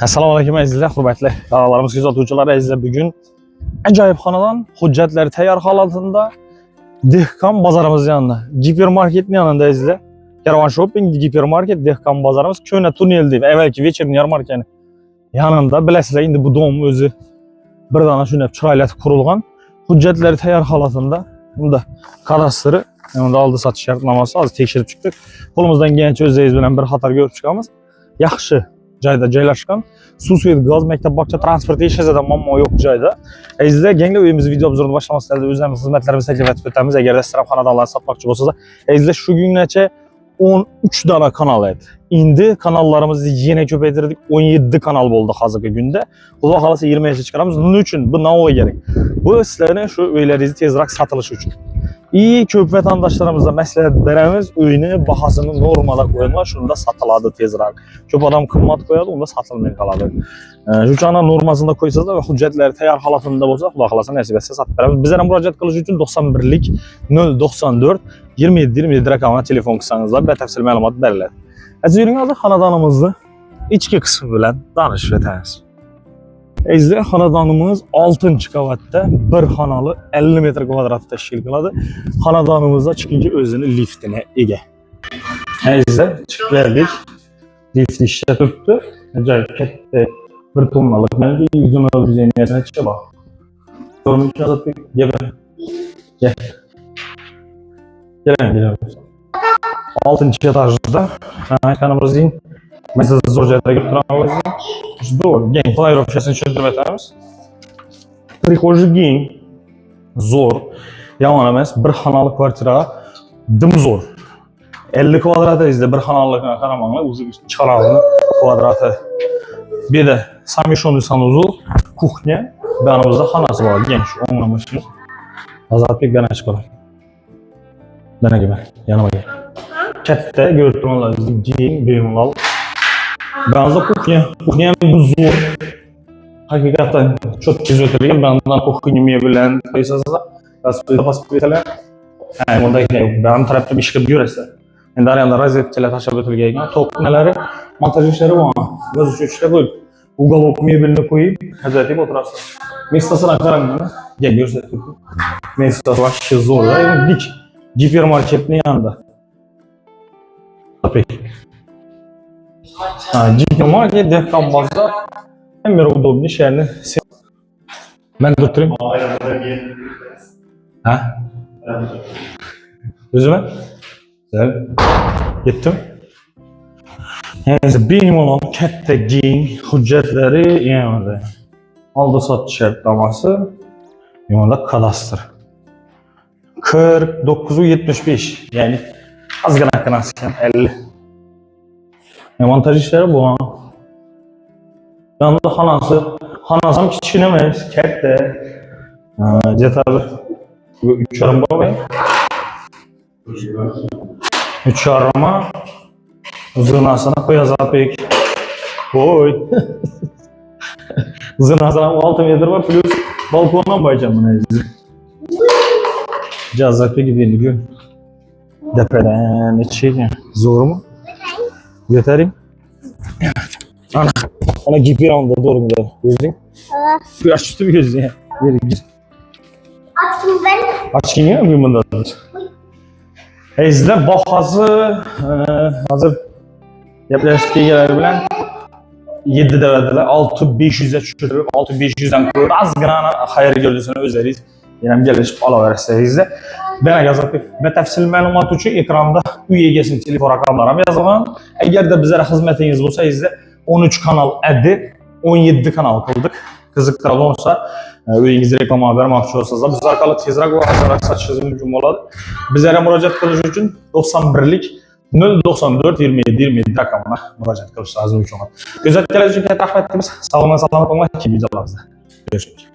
Assalomu alaykum azizlar, hurmatli kanallarimiz kuzatuvchilari, azizlar, bugun ajoyib xonadan hujjatlar tayyor holatida Dehqon bozorimiz yonida, gipermarketning yonida azizlar. Karavan shopping gipermarket Dehqon bozorimiz ko'na tunnel deb avvalgi вечерний yarmarkani yonida. Bilasizlar, endi bu dom o'zi bir dona shunday chiroylatib qurilgan. Hujjatlar tayyor holatida. Bunda kadastri, unda oldi sotish shartnomasi hozir tekshirib chiqdik. Qo'limizdan kelgancha o'zingiz bilan bir xatar ko'rib chiqamiz. Yaxshi joyda joylashgan. Suv, svet, gaz, maktab, bog'cha, transport hech narsadan muammo yo'q joyda. Azizlar, yangi uyimiz video obzorini boshlamasdan o'zimiz xizmatlarimizni taklif etib o'tamiz. Agar istirab xonadonlarni sotmoqchi bo'lsangiz, azizlar, shu kungacha 13 dona kanal edi. Endi kanallarimizni yana ko'paytirdik. 17 kanal bo'ldi hozirgi kunda. Xudo xolasa 20 gacha chiqaramiz. Nima uchun? Bu navoga kerak. Bu sizlarning shu uylaringizni tezroq sotilishi uchun. Ko'p vatandoshlarimizni maslahat beramiz, uyni bahosini normada qo'yinglar, shunda sotiladi tezroq. Ko'p odam qimmat qo'yadi, unda sotilmay qoladi. Shu uchun normasida qo'ysangizlar va hujjatlar tayyor holatida bo'lsa, xudo xolasa nasib etsa sotib beramiz. Bizlarga murojaat qilish uchun 91lik 094 27 27 raqamga telefon qilsangizlar batafsil ma'lumot beriladi. Aziz yuring, hozir xonadonimizni ichki qismi bilan tanishib o'tamiz. Azizlar, xonadonimiz 6-qavatda, bir xonali 50 metr kvadrat tashkil qiladi. Xonadonimizda chiqinchi o'zini liftini ega. Azizlar, chiqib keldik. Lift ishga turibdi. Ajoyib katta bir tonnalik. Menga 110 dizaynga chiqib bor. Ko'rmoqchi Azatbek, gapir. Keling. 6-etajda. Aytganimizning mesela zor joylarga turamiz. Zo'r, keng playoffchasini tushuntirib o'tamiz. Prixojniy keng, zo'r, yomon emas. Bir xonali kvartira dim zo'r. 50 kvadrat izda bir xonalikni qaramanglar, o'zi chiqaradi kvadrati. Bu yerda samishonli sanuzul, kuxnya, banimizda xonasi bor, keng shu o'nglamoqchimiz. Azatbek bana chiqadi. Bana gel, yanıma gel. Katta ko'rib keng, bemalol. Bazı kuchnya bu zo'r. Hakikaten çok tez o'tilgan. Bandan kuchnya bilan qo'ysangizlar, pasportlar. Bunday yo'q. Ban tarafda ish qilib yurasizlar. Endi arayanda rozetkalar tashab o'tilgan, to'pnalari, montaj ishlari bor. O'z uchun ishlab qo'yib, uголок mebelni qo'yib, ajratib o'tirasiz. Mestasini qaranglar. Gel ko'rsatib. Mestas вообще zo'r. Dik gipermarketning yonida. Gipermarket, Dehqon bozor. Hem bir удобный şeyini. Ben tutturayım. Ha? Özüme? Güzel. Gittim. Yani benim olan katta keng hujjatları yanında. Aldı sot shartnomasi, yanında kadastr. 4975, yani azgina qanasikan 50. Montaj işleri bu. Yanında xonasi ham kichkina emas, katta. Jetabi 3,5 bor. 3,5. Zinasini qo'yazapik. Qo'y. Zinasini 6 metr bor, plus balkondan boycan buni. Jazapik belgi. Depadan ichiga. Zo'rmi? Yeterim. Ana giperonda doğrumda gözün. Bu açtı bir gözün ya. Açtım ben. Açayım ya bugün bundadır. Azizlar, bahası hazır yapılaştığı yerler bilen 7 devredeler 6500'e düşürüp 6500'den koyup az gana hayır gördüğünüz özleriz. Yani gelişip alaveririz. Ben yazıp batafsil ma'lumot uchun ekranda uy egasini telefon raqamlari yozilgan. Agar da bizlarga xizmatingiz bo'lsa, sizlar 13 kanal edi, 17 kanal qildik. Qiziqtirib olsa, uyingizni reklama bermoqchi bo'lsangiz, biz orqali tezroq va arzonroq sotishingiz mumkin bo'ladi. Bizlarga murojaat qilish uchun 91lik 094 27 27 raqamga murojaat qilishingiz mumkin. Kuzatganingiz uchun katta rahmat. Sog'lik, salomat bo'ling. Videolarimizda görüşmek üzere.